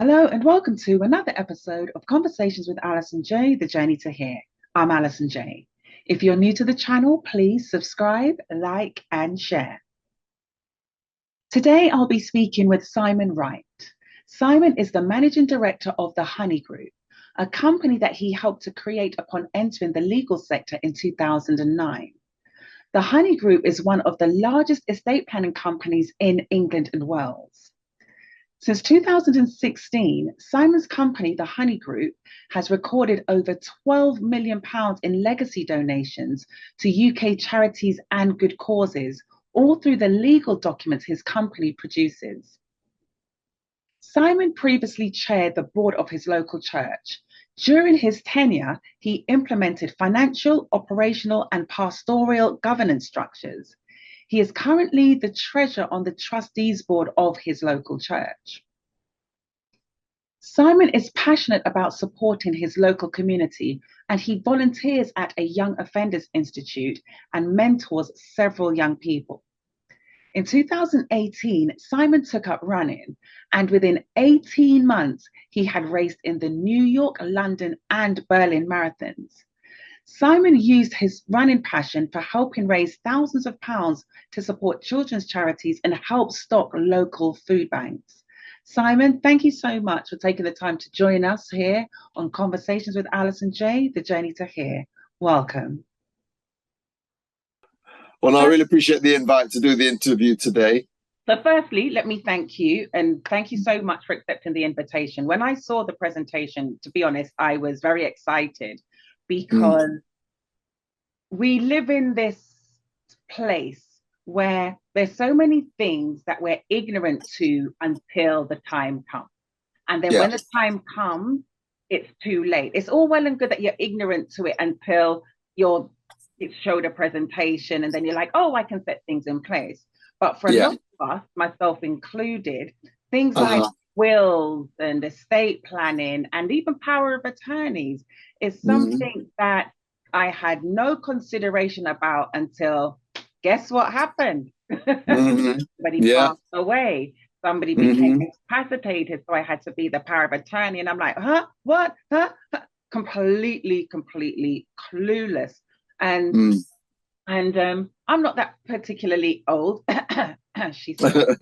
Hello and welcome to another episode of Conversations with Alison Jaye, the journey to here. I'm Alison Jaye. If you're new to the channel, please subscribe, like, and share. Today, I'll be speaking with Simon Wright. Simon is the managing director of the Honey Group, a company that he helped to create upon entering the legal sector in 2009. The Honey Group is one of the largest estate planning companies in England and Wales. Since 2016, Simon's company, the Honey Group, has recorded over £12 million in legacy donations to UK charities and good causes, all through the legal documents his company produces. Simon previously chaired the board of his local church. During his tenure, he implemented financial, operational, and pastoral governance structures. He is currently the treasurer on the trustees board of his local church. Simon is passionate about supporting his local community, and he volunteers at a Young Offenders Institute and mentors several young people. In 2018, Simon took up running, and within 18 months, he had raced in the New York, London, and Berlin marathons. Simon used his running passion for helping raise thousands of pounds to support children's charities and help stock local food banks. Simon, thank you so much for taking the time to join us here on Conversations with Alison Jaye, the journey to here. Welcome. Well, I really appreciate the invite to do the interview today. So firstly, let me thank you, and thank you so much for accepting the invitation. When I saw the presentation, to be honest, I was very excited because we live in this place where there's so many things that we're ignorant to until the time comes. And then when the time comes, it's too late. It's all well and good that you're ignorant to it until it's showed a presentation and then you're like, oh, I can set things in place. But for a lot of us, myself included, things like wills and estate planning and even power of attorneys is something that I had no consideration about until, guess what happened? Somebody passed away. Somebody became incapacitated, so I had to be the power of attorney. And I'm like, what? Completely clueless. And I'm not that particularly old. She said,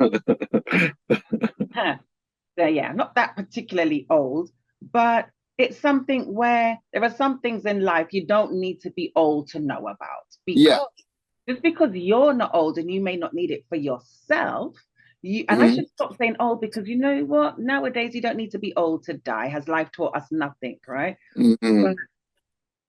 so yeah, not that particularly old, but it's something where there are some things in life you don't need to be old to know about. Because just because you're not old and you may not need it for yourself, I should stop saying old, because you know what? Nowadays, you don't need to be old to die. Has life taught us nothing, right? But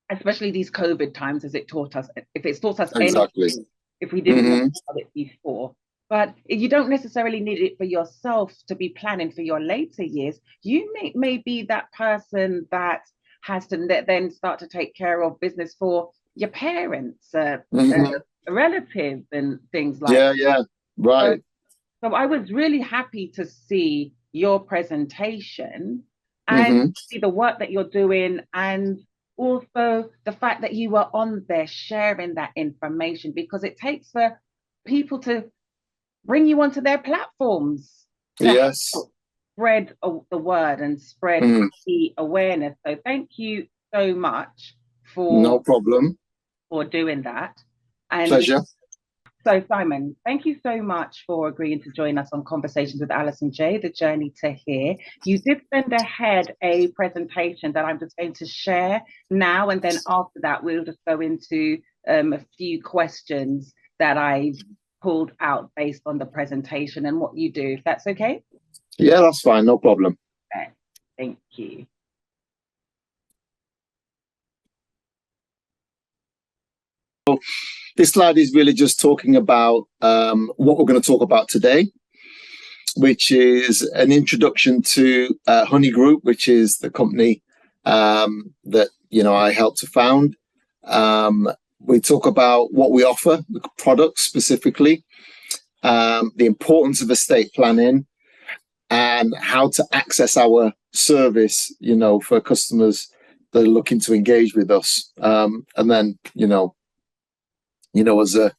especially these COVID times, as it taught us, if it's taught us anything, if we didn't know about it before. But you don't necessarily need it for yourself to be planning for your later years. You may be that person that has to then start to take care of business for your parents, relatives, and things like that. Right. So I was really happy to see your presentation and see the work that you're doing, and also the fact that you were on there sharing that information, because it takes for people to bring you onto their platforms to spread the word and spread the awareness. So thank you so much for doing that. And pleasure. So Simon, thank you so much for agreeing to join us on Conversations with Alison Jaye, the journey to here. You did send ahead a presentation that I'm just going to share now, and then after that we'll just go into a few questions that I pulled out based on the presentation and what you do, if that's okay? Yeah, that's fine, no problem. Okay, thank you. This slide is really just talking about what we're going to talk about today, which is an introduction to Honey Group, which is the company that I helped to found. We talk about what we offer, the products specifically, the importance of estate planning, and how to access our service, for customers that are looking to engage with us. And then, as a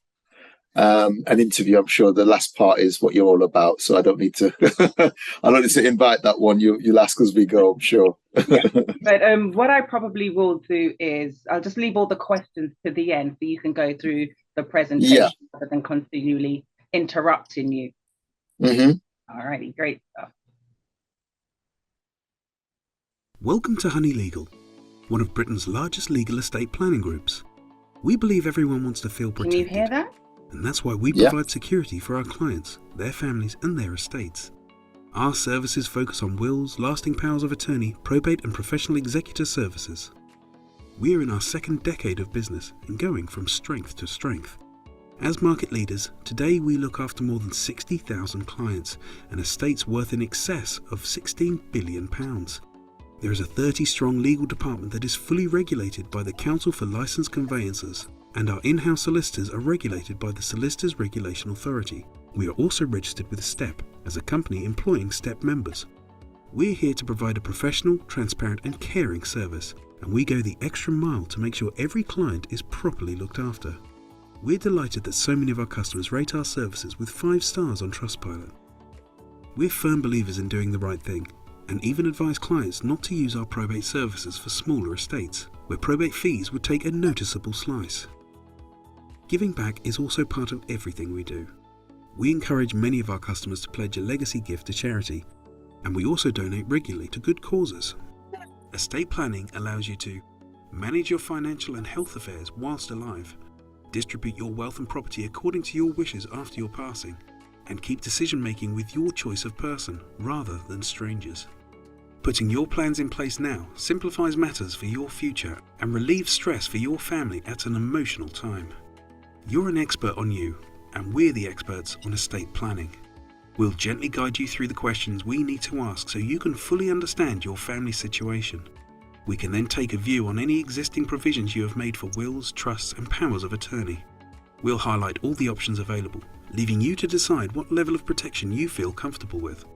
an interview, I'm sure the last part is what you're all about. So I don't need to, I don't need to invite that one. You'll ask as we go, I'm sure. Yeah. But what I probably will do is I'll just leave all the questions to the end so you can go through the presentation rather than continually interrupting you. All righty, great stuff. Welcome to Honey Legal, one of Britain's largest legal estate planning groups. We believe everyone wants to feel protected. Can you hear that? And that's why we provide security for our clients, their families and their estates. Our services focus on wills, lasting powers of attorney, probate and professional executor services. We are in our second decade of business and going from strength to strength. As market leaders, today we look after more than 60,000 clients and estates worth in excess of £16 billion. There is a 30-strong legal department that is fully regulated by the Council for Licensed Conveyancers, and our in-house solicitors are regulated by the Solicitors Regulation Authority. We are also registered with STEP as a company employing STEP members. We're here to provide a professional, transparent and caring service, and we go the extra mile to make sure every client is properly looked after. We're delighted that so many of our customers rate our services with 5 stars on Trustpilot. We're firm believers in doing the right thing, and even advise clients not to use our probate services for smaller estates, where probate fees would take a noticeable slice. Giving back is also part of everything we do. We encourage many of our customers to pledge a legacy gift to charity, and we also donate regularly to good causes. Estate planning allows you to manage your financial and health affairs whilst alive, distribute your wealth and property according to your wishes after your passing, and keep decision-making with your choice of person rather than strangers. Putting your plans in place now simplifies matters for your future and relieves stress for your family at an emotional time. You're an expert on you, and we're the experts on estate planning. We'll gently guide you through the questions we need to ask so you can fully understand your family situation. We can then take a view on any existing provisions you have made for wills, trusts and powers of attorney. We'll highlight all the options available, leaving you to decide what level of protection you feel comfortable with.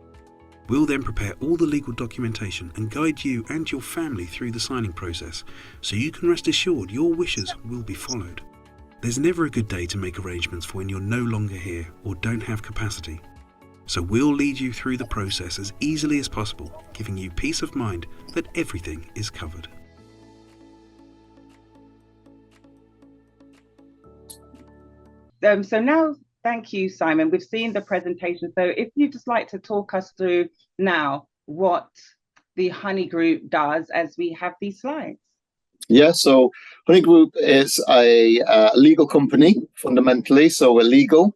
We'll then prepare all the legal documentation and guide you and your family through the signing process, so you can rest assured your wishes will be followed. There's never a good day to make arrangements for when you're no longer here or don't have capacity. So we'll lead you through the process as easily as possible, giving you peace of mind that everything is covered. So now, thank you, Simon. We've seen the presentation. So if you'd just like to talk us through now what the Honey Group does as we have these slides. Yeah, so Honey Group is a legal company, fundamentally. So we're legal.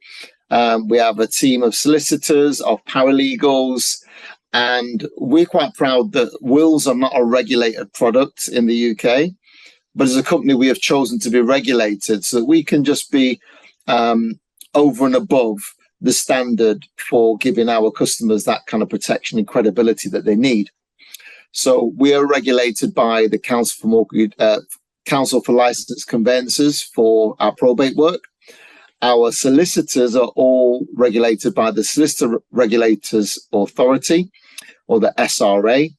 We have a team of solicitors, of paralegals, and we're quite proud that wills are not a regulated product in the UK. But as a company, we have chosen to be regulated so that we can just be over and above the standard for giving our customers that kind of protection and credibility that they need. So we are regulated by the Council for Licensed Conveyancers for our probate work. Our solicitors are all regulated by the Solicitor Regulators Authority, or the SRA.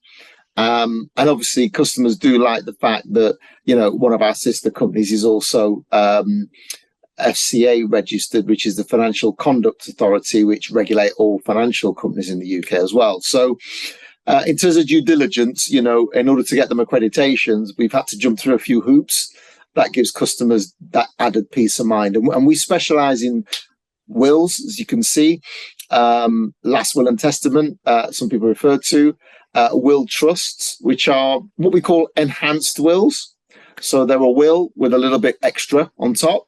And obviously, customers do like the fact that, you know, one of our sister companies is also FCA registered, which is the Financial Conduct Authority, which regulate all financial companies in the UK as well. So in terms of due diligence, you know, in order to get them accreditations, we've had to jump through a few hoops. That gives customers that added peace of mind. And we specialize in wills, as you can see, last will and testament, some people refer to, will trusts, which are what we call enhanced wills. So they're a will with a little bit extra on top.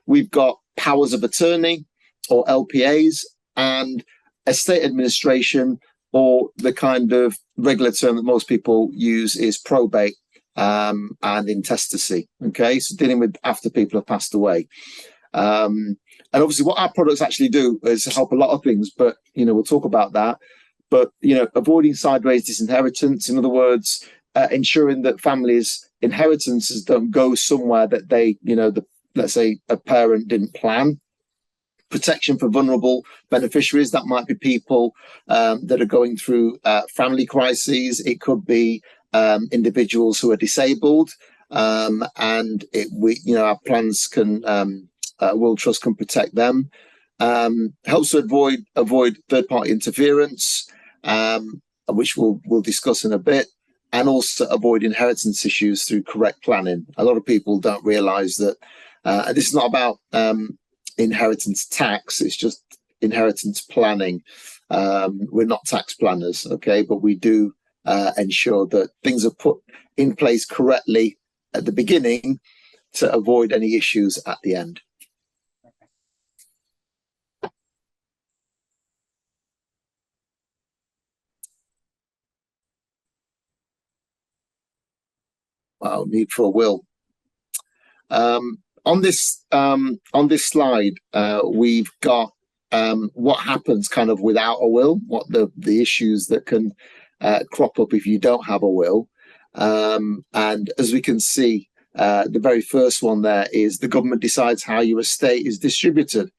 We've got powers of attorney, or LPAs, and estate administration, or the kind of regular term that most people use is probate and intestacy. Okay, so dealing with after people have passed away. And obviously what our products actually do is help a lot of things, but, you know, we'll talk about that. But, you know, avoiding sideways disinheritance, in other words, ensuring that families' inheritances don't go somewhere that they, you know, let's say a parent didn't plan. Protection for vulnerable beneficiaries, that might be people that are going through family crises. It could be individuals who are disabled, and our plans can will trust can protect them. Helps to avoid third-party interference, which we'll discuss in a bit, and also avoid inheritance issues through correct planning. A lot of people don't realise that, and this is not about inheritance tax, it's just inheritance planning. We're not tax planners, okay, but we do ensure that things are put in place correctly at the beginning to avoid any issues at the end. Wow, need for a will. On this slide, we've got what happens kind of without a will, what the issues that can crop up if you don't have a will. And as we can see, the very first one there is the government decides how your estate is distributed.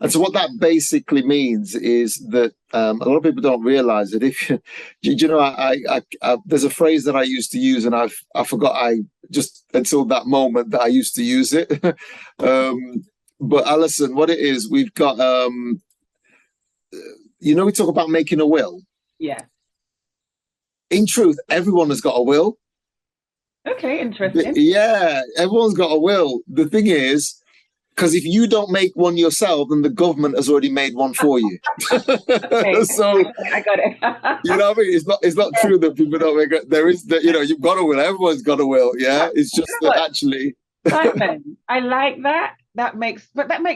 And so what that basically means is that a lot of people don't realize that if you know, I there's a phrase that I used to use, and I forgot just until that moment that I used to use it. But Alison, what it is, we've got, you know, we talk about making a will. Yeah. In truth, everyone has got a will. Okay, interesting. Yeah, everyone's got a will. The thing is, because if you don't make one yourself, then the government has already made one for you. Okay. So I got it. you know what I mean? It's not true that people don't make it. There is that, you know, you've got a will. Everyone's got a will. Yeah, it's just that actually. Simon, I like that. That makes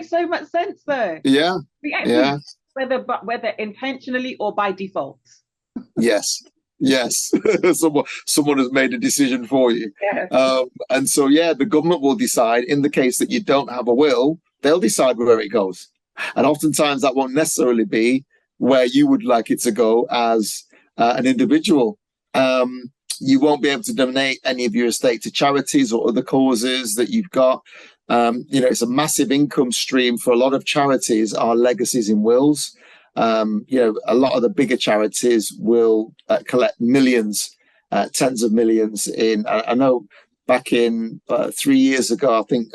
so much sense, though. Yeah. Yeah. Whether intentionally or by default. Yes. Yes. Someone has made a decision for you. Yeah. And so, yeah, the government will decide. In the case that you don't have a will, they'll decide where it goes. And oftentimes that won't necessarily be where you would like it to go as an individual. You won't be able to donate any of your estate to charities or other causes that you've got. You know, it's a massive income stream for a lot of charities, are legacies in wills. You know, a lot of the bigger charities will collect millions, tens of millions in. I know back in 3 years ago, I think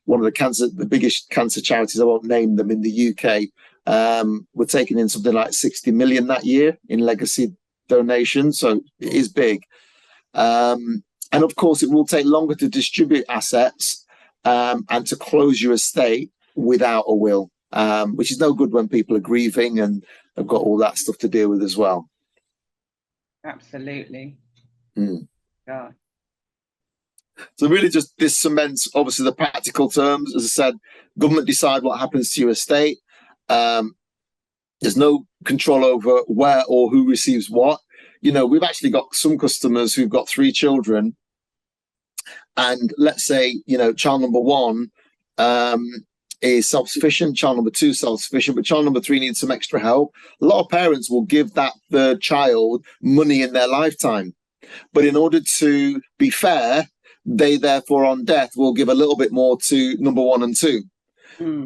one of the biggest cancer charities, I won't name them, in the UK, were taking in something like 60 million that year in legacy donations. So it is big. And of course, it will take longer to distribute assets and to close your estate without a will. Which is no good when people are grieving and have got all that stuff to deal with as well. Absolutely. God. So really just this cements, obviously, the practical terms. As I said, government decide what happens to your estate. There's no control over where or who receives what. You know, we've actually got some customers who've got 3 children. And let's say, you know, child number 1 is self-sufficient, child number 2 self-sufficient, but child number 3 needs some extra help. A lot of parents will give that third child money in their lifetime. But in order to be fair, they therefore on death will give a little bit more to number 1 and 2.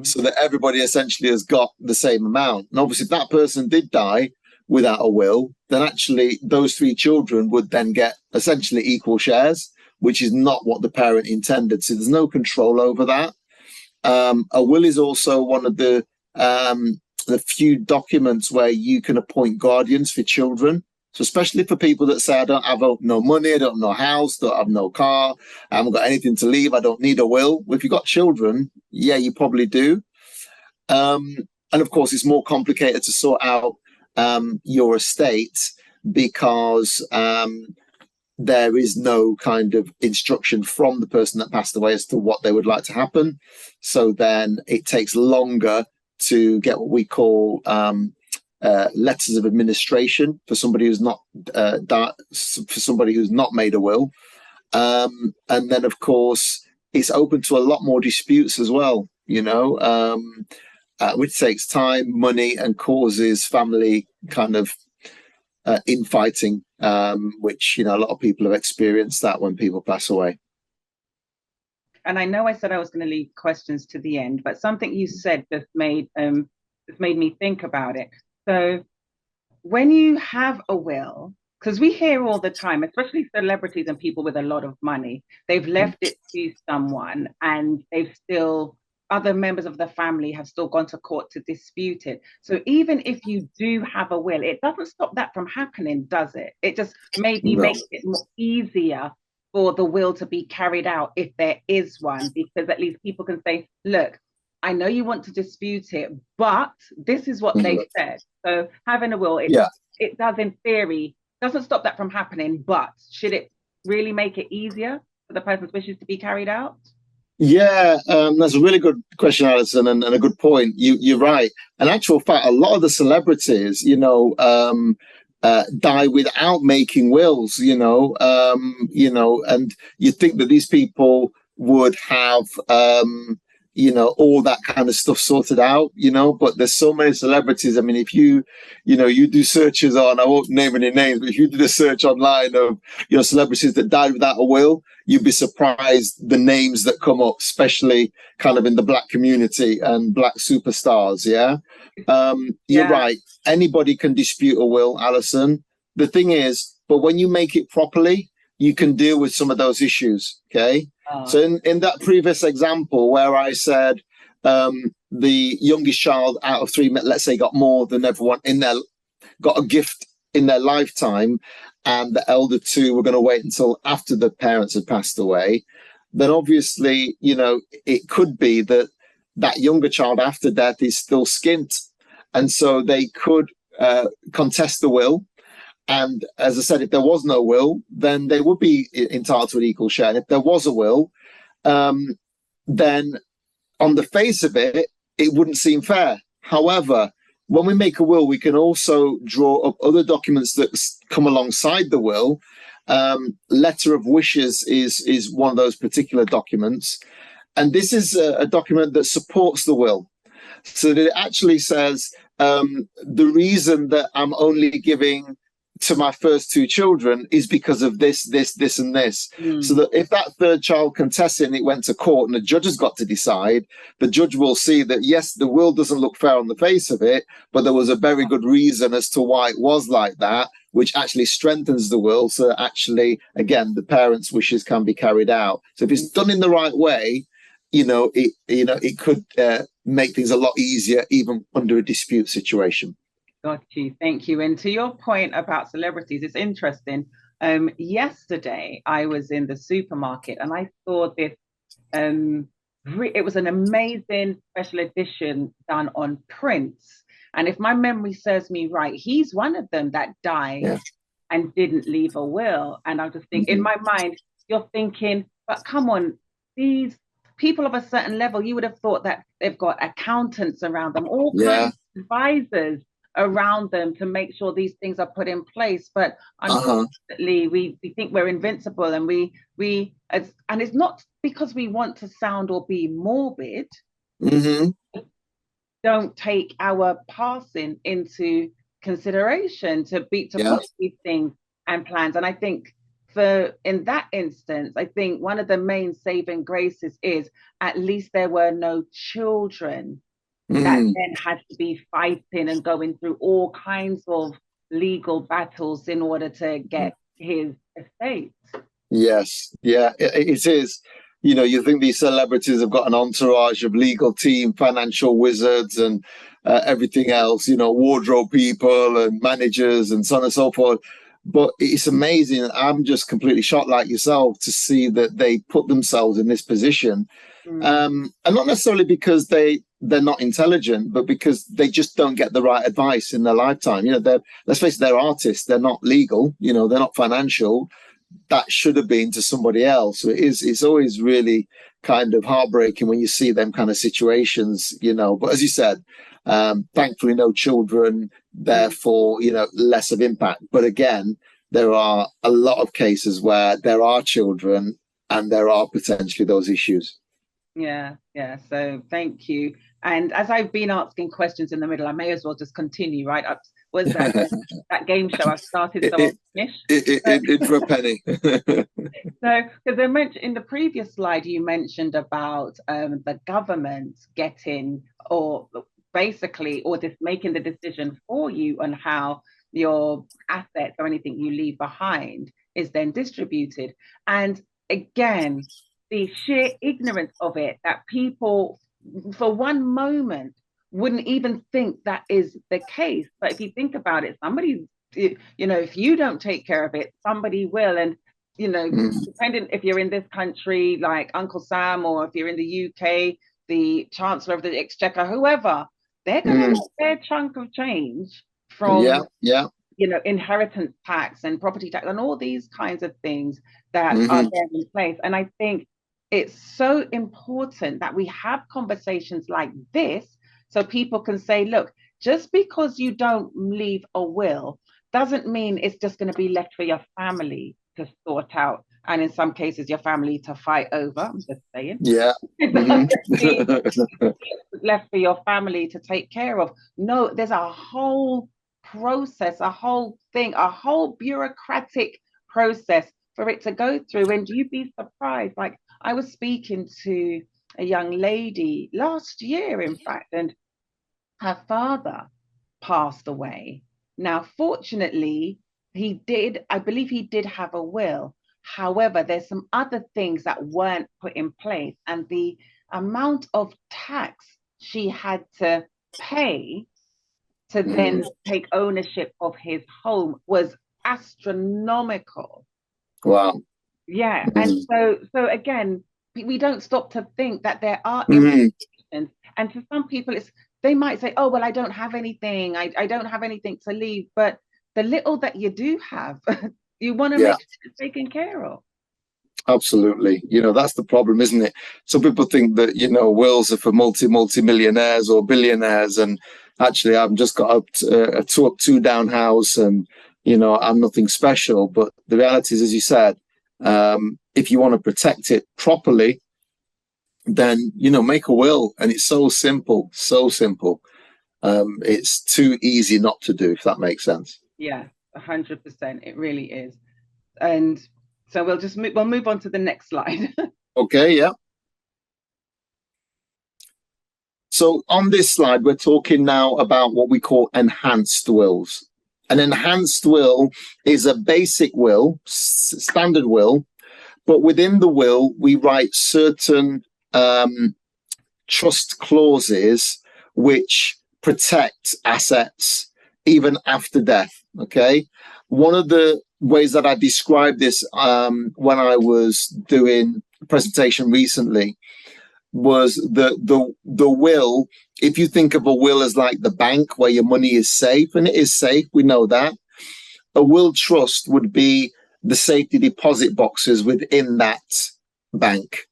So that everybody essentially has got the same amount. And obviously if that person did die without a will, then actually those 3 children would then get essentially equal shares, which is not what the parent intended. So there's no control over that. A will is also one of the few documents where you can appoint guardians for children. So especially for people that say, I don't have no money, I don't have no house, don't have no car, I haven't got anything to leave, I don't need a will. Well, if you've got children, yeah, you probably do. And of course, it's more complicated to sort out your estate because there is no kind of instruction from the person that passed away as to what they would like to happen. So then it takes longer to get what we call letters of administration for somebody who's not made a will. And then, of course, it's open to a lot more disputes as well, you know, which takes time, money, and causes family kind of infighting, which, you know, a lot of people have experienced that when people pass away. And I know I said I was going to leave questions to the end, but something you said that made me think about it. So when you have a will, because we hear all the time, especially celebrities and people with a lot of money, they've left it to someone and they've still other members of the family have still gone to court to dispute it. So even if you do have a will, it doesn't stop that from happening, does it? It just maybe makes it more easier for the will to be carried out if there is one, because at least people can say, look, I know you want to dispute it, but this is what they said. So having a will, it does in theory, doesn't stop that from happening, but should it really make it easier for the person's wishes to be carried out? Yeah, that's a really good question, Alison, and a good point. You're right. In actual fact, a lot of the celebrities, die without making wills. And you think that these people would have, all that kind of stuff sorted out, but there's so many celebrities. I mean, if you do searches on, I won't name any names, but if you did a search online of, celebrities that died without a will, you'd be surprised the names that come up, especially kind of in the Black community and Black superstars. You're right. Anybody can dispute a will, Alison. The thing is, but when you make it properly, you can deal with some of those issues. Okay. So in that previous example where I said the youngest child out of three, let's say, got more than everyone got a gift in their lifetime, and the elder two were going to wait until after the parents had passed away, then obviously, it could be that that younger child after death is still skint. And so they could contest the will. And as I said, if there was no will, then they would be entitled to an equal share. And if there was a will, then on the face of it, it wouldn't seem fair. However, when we make a will, we can also draw up other documents that come alongside the will. Letter of wishes is one of those particular documents. And this is a document that supports the will. So that it actually says the reason that I'm only giving to my first two children is because of this, and this. So that if that third child contests it and it went to court and the judge has got to decide, the judge will see that, yes, the will doesn't look fair on the face of it, but there was a very good reason as to why it was like that, which actually strengthens the will. So actually, again, the parents' wishes can be carried out. So if it's done in the right way, it could make things a lot easier, even under a dispute situation. Got you. Thank you. And to your point about celebrities, it's interesting. Yesterday, I was in the supermarket and I saw this. It was an amazing special edition done on Prince. And if my memory serves me right, he's one of them that died and didn't leave a will. And I just think in my mind, you're thinking, but come on, these people of a certain level, you would have thought that they've got accountants around them, all kinds of advisors around them to make sure these things are put in place. But unfortunately, we think we're invincible, and and it's not because we want to sound or be morbid. Don't take our passing into consideration to push these things and plans. And I think in that instance, I think one of the main saving graces is at least there were no children that then had to be fighting and going through all kinds of legal battles in order to get his estate. Yes, it is. You think these celebrities have got an entourage of legal team, financial wizards, and everything else, wardrobe people and managers and so on and so forth. But it's amazing. I'm just completely shocked, like yourself, to see that they put themselves in this position. And not necessarily because they're not intelligent, but because they just don't get the right advice in their lifetime. Let's face it, they're artists. They're not legal. They're not financial. That should have been to somebody else. So it's always really kind of heartbreaking when you see them kind of situations. But as you said, thankfully no children, therefore less of impact. But again, there are a lot of cases where there are children and there are potentially those issues. Yeah. So thank you. And as I've been asking questions in the middle, I may as well just continue, right? Was that game show I started, so I'll finish. In for a penny. So, because I mentioned in the previous slide, you mentioned about the government getting, or just making the decision for you on how your assets or anything you leave behind is then distributed. And again, the sheer ignorance of it, that people for one moment wouldn't even think that is the case. But if you think about it, somebody, if you don't take care of it, somebody will. And, depending if you're in this country, like Uncle Sam, or if you're in the UK, the Chancellor of the Exchequer, whoever, they're going to get their chunk of change from, inheritance tax and property tax and all these kinds of things that are there in place. And I think it's so important that we have conversations like this so people can say, look, just because you don't leave a will doesn't mean it's just going to be left for your family to sort out. And in some cases, your family to fight over. I'm just saying. Yeah. Left for your family to take care of. No, there's a whole process, a whole thing, a whole bureaucratic process for it to go through. And you'd be surprised. Like, I was speaking to a young lady last year, in fact, and her father passed away. Now, fortunately, I believe he did have a will. However, there's some other things that weren't put in place, and the amount of tax she had to pay to then take ownership of his home was astronomical. Wow. Yeah. And so again, we don't stop to think that there are implications. And to some people, they might say, oh, well, I don't have anything. I don't have anything to leave. But the little that you do have, you want to make sure it's taken care of. Absolutely. That's the problem, isn't it? Some people think that, wills are for multi-millionaires or billionaires. And actually, I've just got a two-down house and, I'm nothing special. But the reality is, as you said, if you want to protect it properly, then, make a will. And it's so simple, so simple. It's too easy not to do, if that makes sense. Yeah, 100%. It really is. And so we'll move on to the next slide. Okay, yeah. So on this slide, we're talking now about what we call enhanced wills. An enhanced will is a basic will, standard will, but within the will, we write certain trust clauses which protect assets even after death. Okay. One of the ways that I described this when I was doing a presentation recently was the will. If you think of a will as like the bank where your money is safe, and it is safe, we know that, a will trust would be the safety deposit boxes within that bank.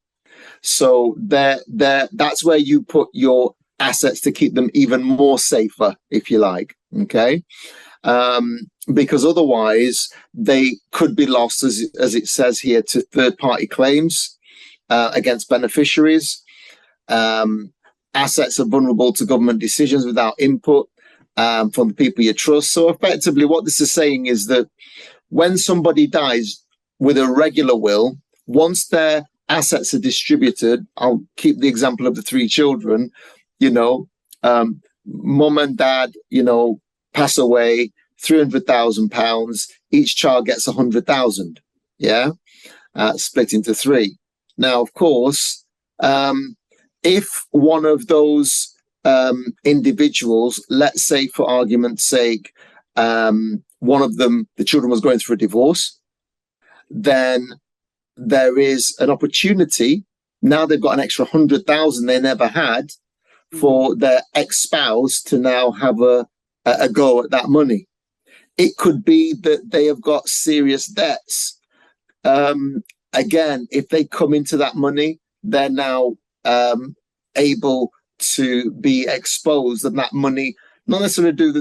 So that's where you put your assets to keep them even more safer, if you like. Okay. Because otherwise they could be lost, as it says here, to third-party claims against beneficiaries. Assets are vulnerable to government decisions without input from the people you trust. So effectively, what this is saying is that when somebody dies with a regular will, once their assets are distributed, I'll keep the example of the 3 children, mum and dad, pass away, £300,000, each child gets 100,000, split into 3. Now, of course, if one of those individuals, let's say for argument's sake, one of them, the children, was going through a divorce, then there is an opportunity. Now they've got an extra 100,000 they never had for their ex-spouse to now have a go at that money. It could be that they have got serious debts. Again, if they come into that money, they're now able to be exposed, and that money not necessarily do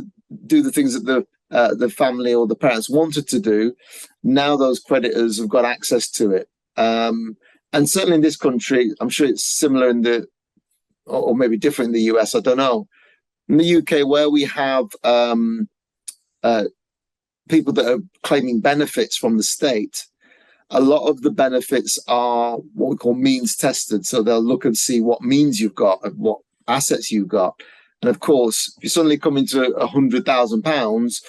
the things that the family or the parents wanted to do. Now those creditors have got access to it. And certainly in this country, I'm sure it's similar or maybe different in the US, I don't know. In the UK, where we have people that are claiming benefits from the state, a lot of the benefits are what we call means tested. So they'll look and see what means you've got and what assets you've got. And of course, if you suddenly come into £100,000,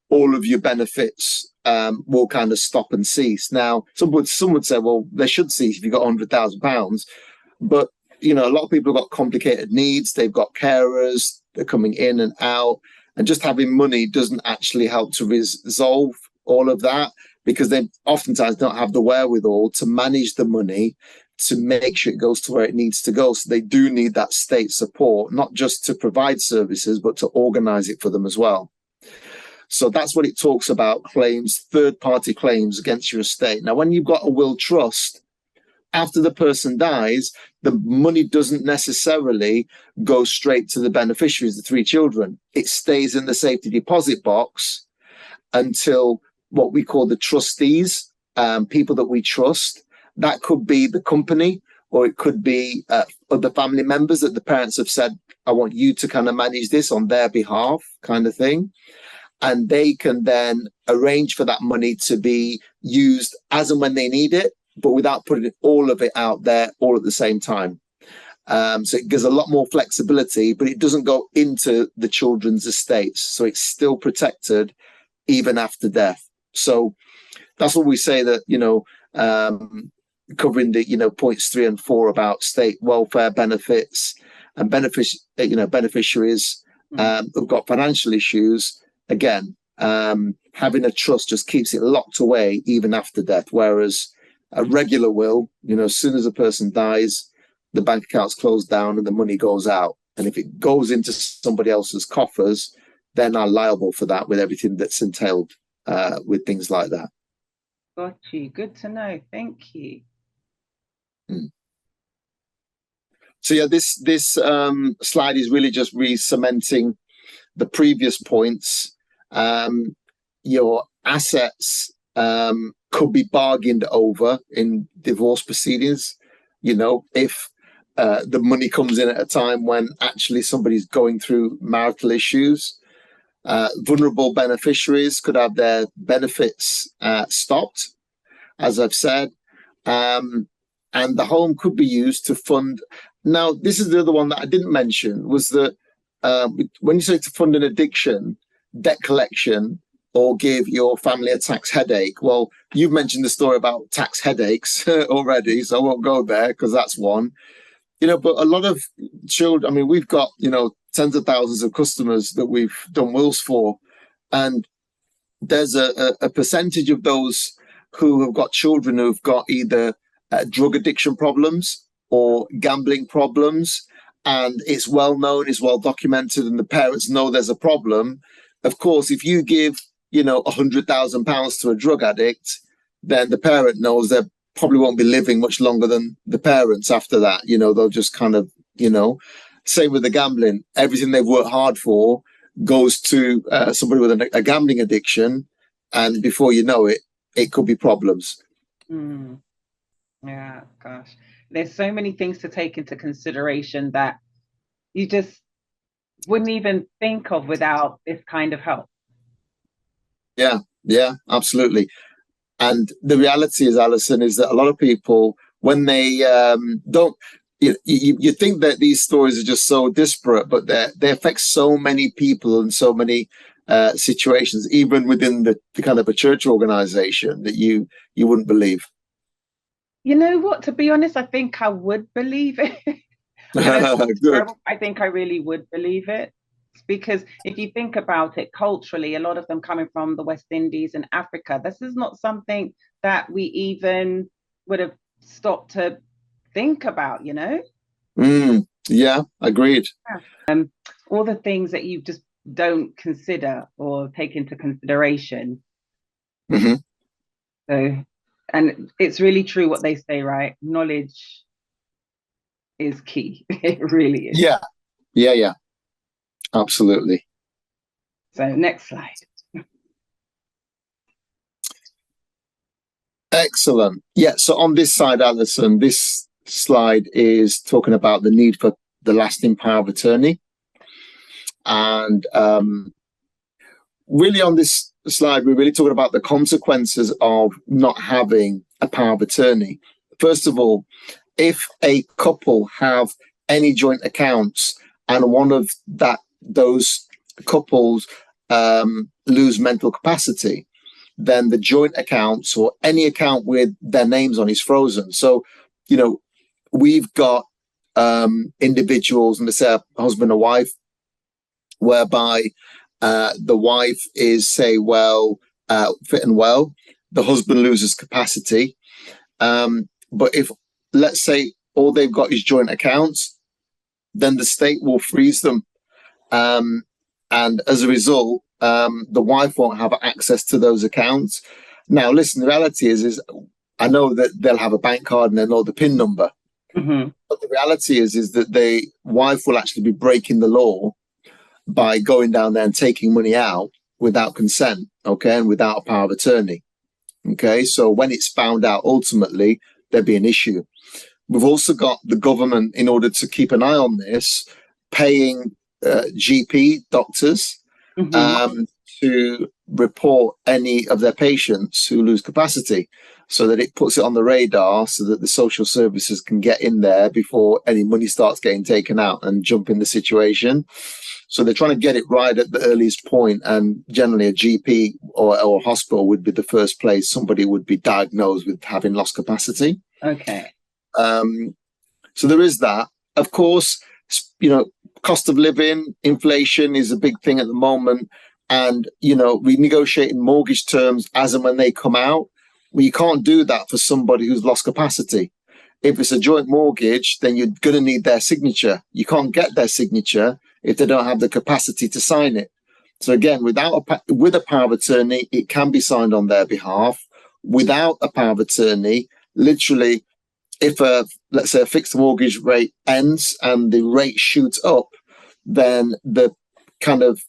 all of your benefits will kind of stop and cease. Now, some would say, well, they should cease if you've got £100,000. But a lot of people have got complicated needs. They've got carers, they're coming in and out, and just having money doesn't actually help to resolve all of that, because they oftentimes don't have the wherewithal to manage the money to make sure it goes to where it needs to go. So they do need that state support, not just to provide services, but to organize it for them as well. So that's what it talks about, claims, third-party claims against your estate. Now, when you've got a will trust, after the person dies, the money doesn't necessarily go straight to the beneficiaries, the 3 children. It stays in the safety deposit box until what we call the trustees, people that we trust. That could be the company, or it could be other family members that the parents have said, I want you to kind of manage this on their behalf, kind of thing. And they can then arrange for that money to be used as and when they need it, but without putting all of it out there all at the same time. So it gives a lot more flexibility, but it doesn't go into the children's estates. So it's still protected even after death. So that's what we say, that, covering the, points 3 and 4 about state welfare benefits and beneficiaries who've got financial issues. Again, having a trust just keeps it locked away even after death, whereas a regular will, as soon as a person dies, the bank account's closed down and the money goes out. And if it goes into somebody else's coffers, they're not liable for that, with everything that's entailed with things like that. Got you. Good to know. Thank you. So yeah, this slide is really just re-cementing the previous points. Your assets could be bargained over in divorce proceedings. If the money comes in at a time when actually somebody's going through marital issues. Vulnerable beneficiaries could have their benefits stopped, as I've said. And the home could be used to fund. Now, this is the other one that I didn't mention, was that when you say to fund an addiction, debt collection, or give your family a tax headache. Well, you've mentioned the story about tax headaches already, so I won't go there because that's one. But a lot of children, we've got, tens of thousands of customers that we've done wills for. And there's a percentage of those who have got children who've got either drug addiction problems or gambling problems. And it's well known, it's well documented, and the parents know there's a problem. Of course, if you give, £100,000 to a drug addict, then the parent knows they probably won't be living much longer than the parents after that. They'll just kind of, same with the gambling. Everything they've worked hard for goes to somebody with a gambling addiction. And before you know it, it could be problems. Yeah, gosh. There's so many things to take into consideration that you just wouldn't even think of without this kind of help. Yeah, absolutely. And the reality is, Alison, is that a lot of people, when they don't, you think that these stories are just so disparate, but they affect so many people and so many situations, even within the kind of a church organization, that you wouldn't believe. You know what? To be honest, I think I would believe it. Good. I think I really would believe it. Because if you think about it culturally, a lot of them coming from the West Indies and Africa, this is not something that we even would have stopped to think about, Yeah, agreed. All the things that you just don't consider or take into consideration. So, and it's really true what they say, right? Knowledge is key. It really is. Yeah. Absolutely. So next slide. Excellent. Yeah, so on this side, Alison, this slide is talking about the need for the lasting power of attorney. And really on this slide, we're really talking about the consequences of not having a power of attorney. First of all, if a couple have any joint accounts and one of those couples lose mental capacity, then the joint accounts or any account with their names on is frozen. So, we've got individuals, let's say a husband or wife, whereby the wife is, say, fit and well, the husband loses capacity. But if, let's say, all they've got is joint accounts, then the state will freeze them. And as a result, the wife won't have access to those accounts. Now, listen, the reality is I know that they'll have a bank card and they'll know the PIN number. Mm-hmm. But the reality is that the wife will actually be breaking the law by going down there and taking money out without consent, okay, and without a power of attorney. Okay, so when it's found out, ultimately, there'll be an issue. We've also got the government, in order to keep an eye on this, paying GP doctors to report any of their patients who lose capacity, so that it puts it on the radar, so that the social services can get in there before any money starts getting taken out and jump in the situation. So they're trying to get it right at the earliest point, and generally a GP or a hospital would be the first place somebody would be diagnosed with having lost capacity. Okay. So there is that. Of course, cost of living, inflation is a big thing at the moment, and renegotiating mortgage terms as and when they come out. Well, you can't do that for somebody who's lost capacity. If it's a joint mortgage, then you're going to need their signature. You can't get their signature if they don't have the capacity to sign it. So again, with a power of attorney, it can be signed on their behalf. Without a power of attorney, literally, if let's say a fixed mortgage rate ends and the rate shoots up, then the kind of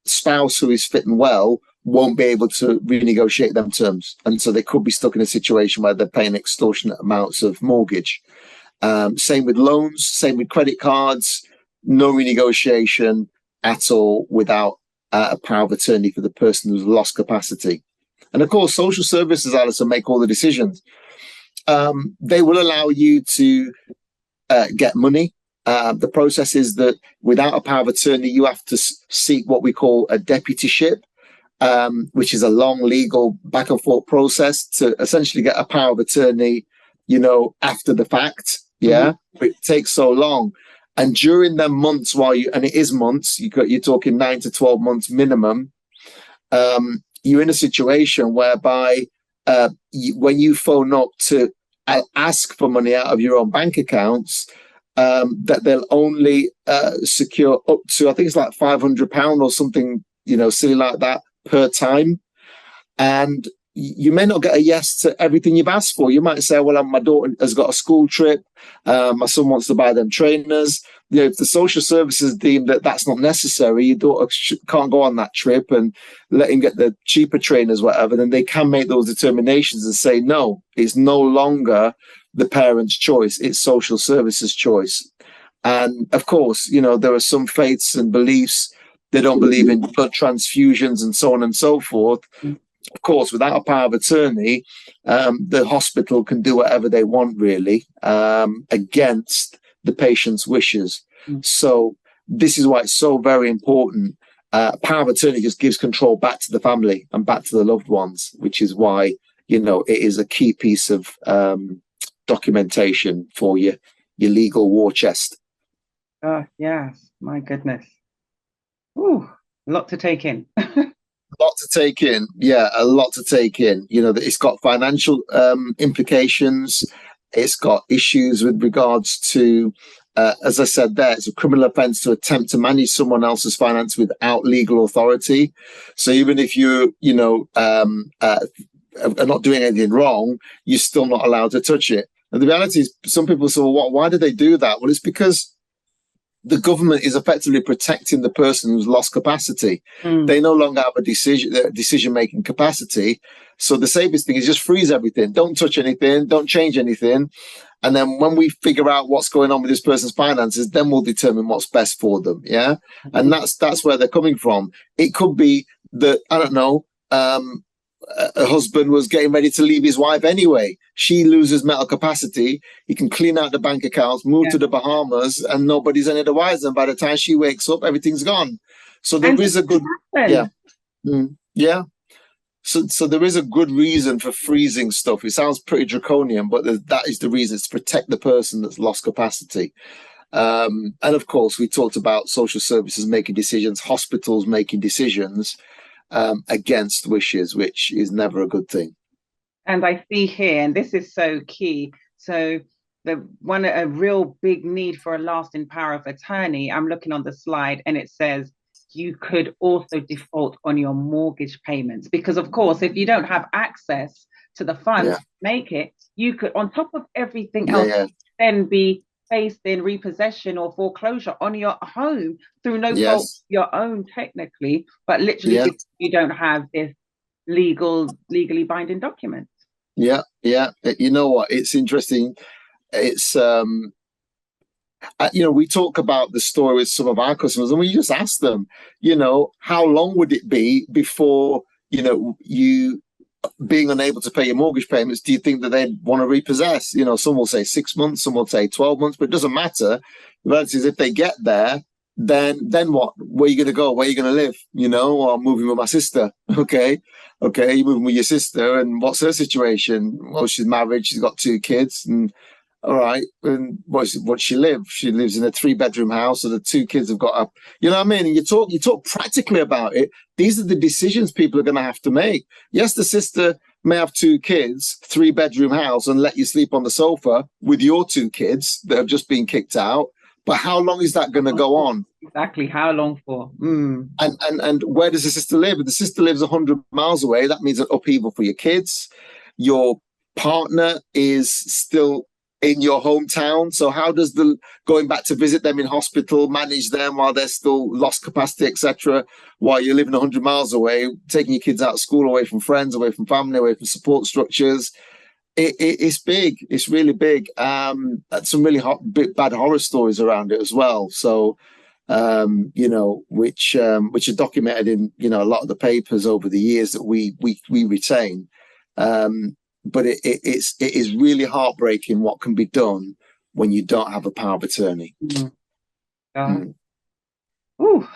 spouse who is fit and well won't be able to renegotiate them terms. And so they could be stuck in a situation where they're paying extortionate amounts of mortgage. Same with loans, same with credit cards, no renegotiation at all without a power of attorney for the person who's lost capacity. And of course, social services, Alison, make all the decisions. They will allow you to get money. The process is that without a power of attorney, you have to seek what we call a deputyship, which is a long legal back and forth process to essentially get a power of attorney, after the fact. Yeah. Mm-hmm. It takes so long. And during them months and it is months, you're talking 9 to 12 months minimum, you're in a situation whereby when you phone up to ask for money out of your own bank accounts, that they'll only secure up to, I think it's like £500 or something, silly like that per time. And you may not get a yes to everything you've asked for. You might say, well, my daughter has got a school trip. My son wants to buy them trainers. If the social services deem that that's not necessary, your daughter can't go on that trip and let him get the cheaper trainers, whatever, then they can make those determinations and say, no, it's no longer the parent's choice. It's social services' choice. And of course, there are some faiths and beliefs. They don't believe in blood transfusions and so on and so forth. Of course, without a power of attorney, the hospital can do whatever they want, really, against the patient's wishes. So this is why it's so very important. Power of attorney just gives control back to the family and back to the loved ones, which is why, it is a key piece of documentation for your legal war chest. Yes, my goodness. Ooh, a lot to take in. Lot to take in. Yeah, a lot to take in. It's got financial implications. It's got issues with regards to, as I said there, it's a criminal offence to attempt to manage someone else's finance without legal authority. So even if you, are not doing anything wrong, you're still not allowed to touch it. And the reality is, some people say, well, why did they do that? Well, it's because the government is effectively protecting the person who's lost capacity. They no longer have a decision-making capacity. So the safest thing is just freeze everything. Don't touch anything. Don't change anything. And then when we figure out what's going on with this person's finances, then we'll determine what's best for them. Yeah. And that's where they're coming from. It could be that, I don't know, a husband was getting ready to leave his wife anyway. She loses mental capacity. He can clean out the bank accounts, move to the Bahamas, and nobody's any the wiser. And by the time she wakes up, everything's gone. So there is a good, yeah. So there is a good reason for freezing stuff. It sounds pretty draconian, but that is the reason. It's to protect the person that's lost capacity. And of course, we talked about social services making decisions, hospitals making decisions against wishes, which is never a good thing. And I see here, and this is so key. So a real big need for a lasting power of attorney. I'm looking on the slide, and it says you could also default on your mortgage payments, because of course, if you don't have access to the funds to make it, you could, on top of everything else, then be faced in repossession or foreclosure on your home through no fault of your own, technically, but literally because you don't have this legally binding document. Yeah. You know what? It's interesting. It's we talk about the story with some of our customers, and we just ask them, how long would it be before, you being unable to pay your mortgage payments, do you think that they'd want to repossess? Some will say 6 months, some will say 12 months, but it doesn't matter. The reality is, if they get there, then what? Where are you going to go? Where are you going to live? I'm moving with my sister. Okay, you're moving with your sister, and what's her situation? Well, she's married, she's got 2 kids, and all right, and what she live? She lives in a 3-bedroom house, so the 2 kids have got up. You know what I mean? And you talk practically about it. These are the decisions people are going to have to make. Yes, the sister may have 2 kids, 3-bedroom house, and let you sleep on the sofa with your 2 kids that have just been kicked out. But how long is that going to go on? Exactly, how long for? And where does the sister live? If the sister lives 100 miles away, that means an upheaval for your kids. Your partner is still in your hometown, so how does the going back to visit them in hospital, manage them while they're still lost capacity, etc., while you're living 100 miles away, taking your kids out of school, away from friends, away from family, away from support structures? It's big. It's really big. Some really bad horror stories around it as well. So which are documented in a lot of the papers over the years that we retain. But it is really heartbreaking what can be done when you don't have a power of attorney. Ooh.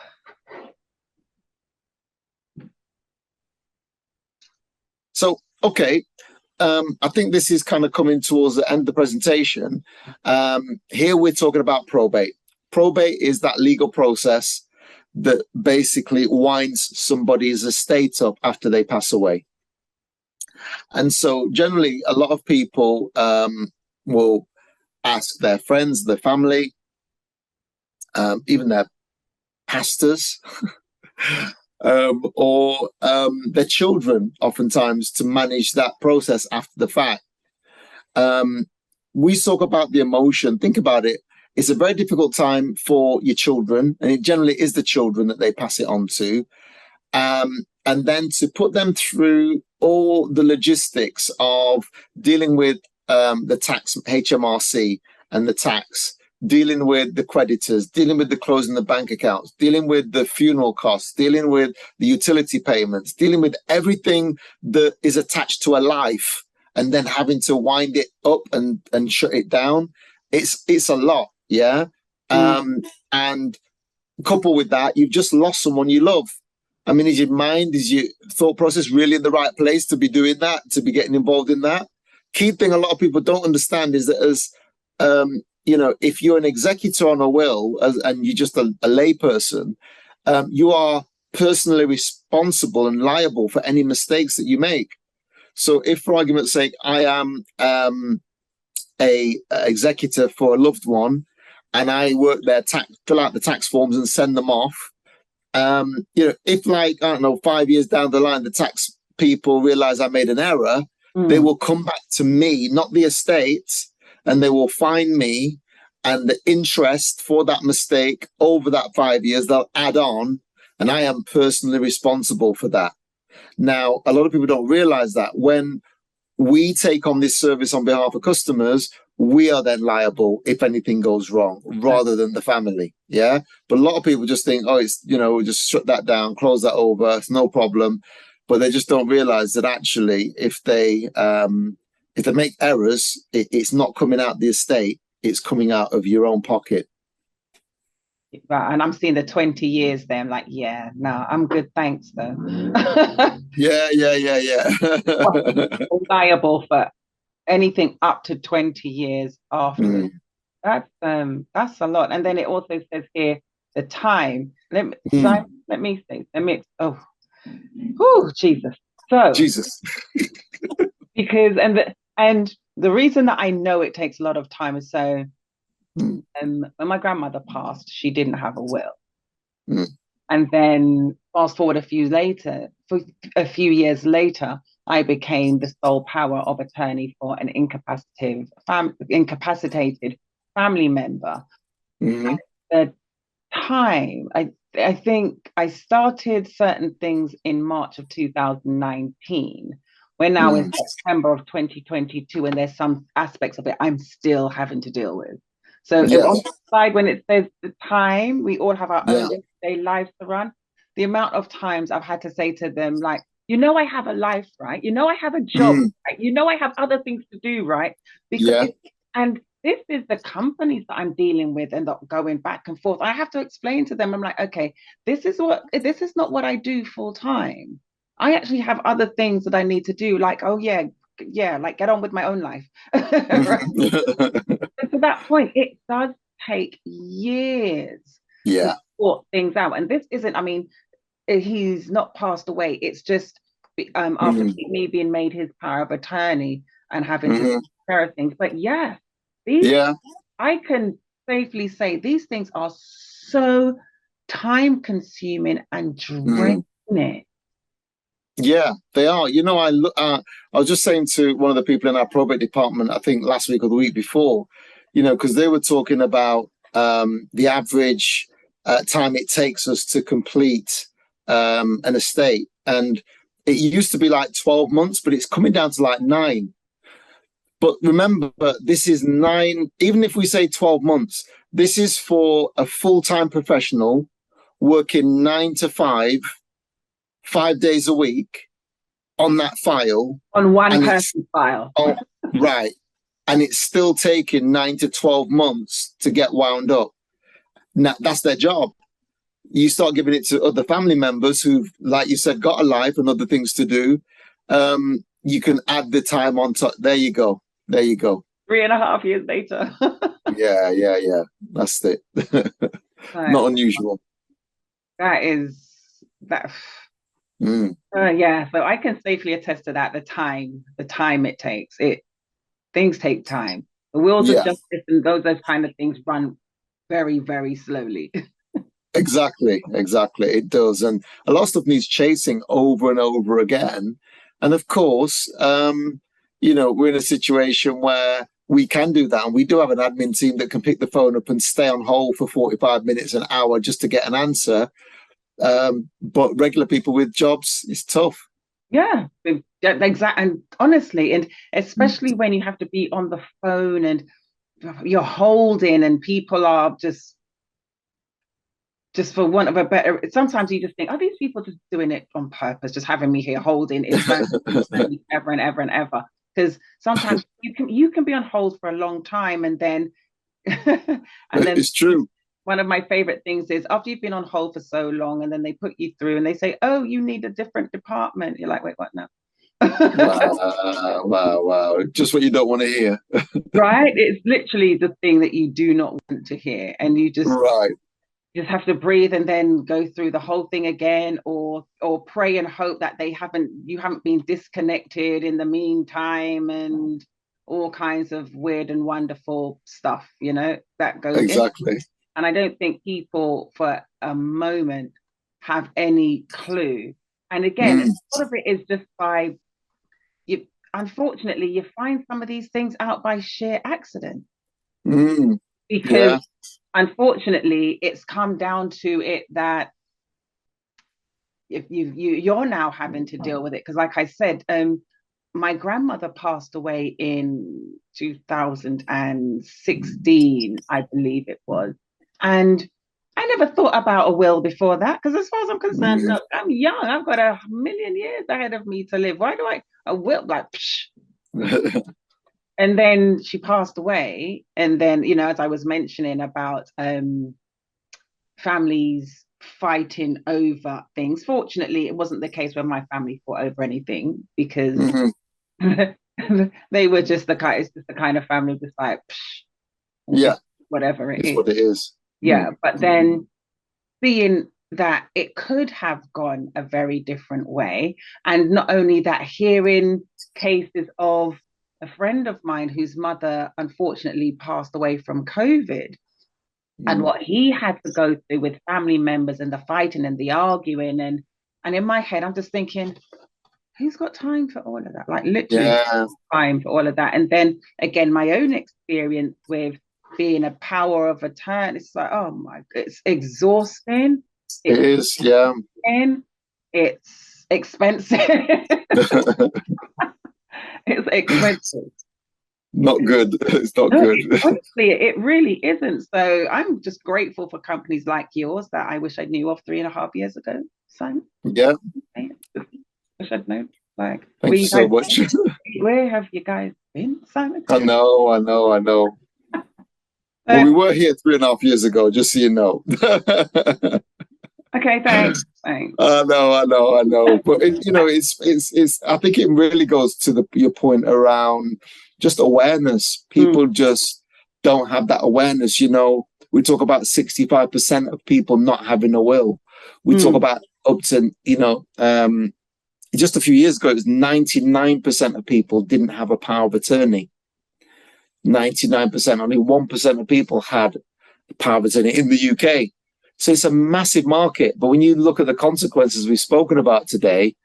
So, okay. I think this is kind of coming towards the end of the presentation. Here we're talking about probate. Probate is that legal process that basically winds somebody's estate up after they pass away. And so generally, a lot of people will ask their friends, their family, even their pastors, or their children, oftentimes, to manage that process after the fact. We talk about the emotion. Think about it. It's a very difficult time for your children, and it generally is the children that they pass it on to. And then to put them through all the logistics of dealing with the tax, HMRC, and the tax, dealing with the creditors, dealing with the closing the bank accounts, dealing with the funeral costs, dealing with the utility payments, dealing with everything that is attached to a life, and then having to wind it up and shut it down. It's a lot, yeah. And coupled with that, you've just lost someone you love. I mean, is your thought process really in the right place to be doing that, to be getting involved in that? Key thing a lot of people don't understand is that as, if you're an executor on a will and you're just a lay person, you are personally responsible and liable for any mistakes that you make. So if, for argument's sake, I am a executor for a loved one, and I work their fill out the tax forms and send them off, if 5 years down the line, the tax people realize I made an error, they will come back to me, not the estate, and they will fine me, and the interest for that mistake over that 5 years, they'll add on, and I am personally responsible for that. Now, a lot of people don't realize that when we take on this service on behalf of customers, we are then liable if anything goes wrong, rather than the family. Yeah. But a lot of people just think, it's, just shut that down, close that over, it's no problem. But they just don't realize that actually, if they make errors, it's not coming out the estate, it's coming out of your own pocket. And I'm seeing the 20 years there. I'm like, yeah, no, I'm good, thanks though. Yeah, yeah, yeah, yeah. Liable for anything up to 20 years afterwards. Mm, That's a lot. And then it also says here the time. mm, Let me see. Oh, whew, Jesus. So Jesus. because and the reason that I know it takes a lot of time is so Mm, when my grandmother passed, she didn't have a will. mm, And then fast forward a few years later, I became the sole power of attorney for an incapacitated family member. mm, At the time, I think I started certain things in March of 2019. We're now in mm. September of 2022, and there's some aspects of it I'm still having to deal with. So on Yes. the side, when it says the time, we all have our Yeah. own day lives to run. The amount of times I've had to say to them, like, I have a life, right? I have a job, Mm, right? I have other things to do, right? Because yeah. and this is the companies that I'm dealing with and that going back and forth. I have to explain to them, I'm like, okay, this is not what I do full time. I actually have other things that I need to do, like, oh yeah, like get on with my own life. Right? Mhm. And to that point, it does take years to Yeah. sort things out. And this isn't, I mean, he's not passed away. It's just after Mm, me being made his power of attorney and having to take mhm. care of things. But yeah, these Yeah. I can safely say these things are so time consuming and Mm. draining. Yeah, they are. You know, I was just saying to one of the people in our probate department, I think last week or the week before, because they were talking about the average time it takes us to complete an estate. And it used to be like 12 months, but it's coming down to like 9. But remember, this is 9, even if we say 12 months, this is for a full-time professional working 9 to 5, 5 days a week on that file, On one and it's person's file. right, and it's still taking 9 to 12 months to get wound up. Now that's their job. You start giving it to other family members who've, like you said, got a life and other things to do. You can add the time on top. There you go. There you go. 3.5 years later. Yeah, yeah, yeah. That's it. Not unusual. That is that. Mm, Yeah, so I can safely attest to that. The time it takes. Things take time. The wheels of yeah, justice and those kind of things run very, very slowly. exactly, exactly. It does, and a lot of stuff needs chasing over and over again. And of course, we're in a situation where we can do that, and we do have an admin team that can pick the phone up and stay on hold for 45 minutes, an hour, just to get an answer. But regular people with jobs, it's tough. Yeah, exactly. And honestly, and Mm. especially when you have to be on the phone and you're holding and people are just for want of a better, sometimes you just think, are these people just doing it on purpose, just having me here holding in vain ever and ever and ever? Because sometimes you can be on hold for a long time and then and then It's true. one of my favorite things is after you've been on hold for so long and then they put you through and they say, oh, you need a different department. You're like, wait, what now? Wow, wow, wow. Just what you don't want to hear. Right? It's literally the thing that you do not want to hear. And you Right. just have to breathe and then go through the whole thing again, or pray and hope that you haven't been disconnected in the meantime, and all kinds of weird and wonderful stuff, that goes in. Exactly. And I don't think people for a moment have any clue. And again, Mm, a lot of it is just by you. Unfortunately, you find some of these things out by sheer accident mm, because yeah. unfortunately it's come down to it that if you're now having to deal with it because like I said, my grandmother passed away in 2016, I believe it was. And I never thought about a will before that because as far as I'm concerned, Mm. look, I'm young. I've got 1,000,000 years ahead of me to live. Why do I a will like psh. And then she passed away. And then, as I was mentioning about families fighting over things. Fortunately, it wasn't the case when my family fought over anything, because they were just the kind, it's just the kind of family just like, yeah, whatever it it's is. what it is. Yeah, but then seeing that it could have gone a very different way, and not only that, hearing cases of a friend of mine whose mother unfortunately passed away from COVID, and what he had to go through with family members and the fighting and the arguing, and in my head I'm just thinking, who's got time for all of that? Like literally time for all of that. And then again, my own experience with being a power of attorney, it's like, oh my, it's exhausting. It is, yeah. And it's expensive. It's expensive. Not good. It's not good. Honestly, it really isn't. So I'm just grateful for companies like yours that I wish I knew of 3.5 years ago, Simon. Yeah. Wish I'd known. Like, thank you so much. Where have you guys been, Simon? I know. Well, we were here 3.5 years ago, just so you know. Okay, thanks. I know. But it's. I think it really goes to your point around just awareness. People just don't have that awareness. We talk about 65% of people not having a will. We talk about up to just a few years ago, it was 99% of people didn't have a power of attorney. 99%, only 1% of people had power of attorney in the UK. So it's a massive market. But when you look at the consequences we've spoken about today,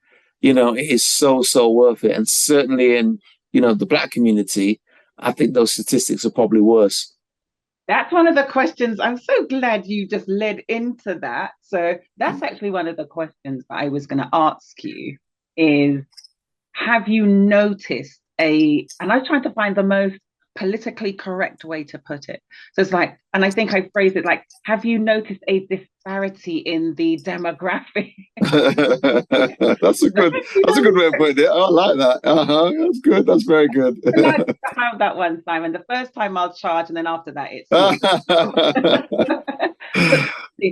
it is so worth it. And certainly in, the Black community, I think those statistics are probably worse. That's one of the questions. I'm so glad you just led into that. So that's actually one of the questions that I was going to ask you is, have you noticed and I was trying to find the most politically correct way to put it. So it's like, and I think I phrased it like, have you noticed a disparity in the demographic? That's a good way of putting it. I like that. That's good. That's very good. I have that one, Simon. The first time I'll charge, and then after that it's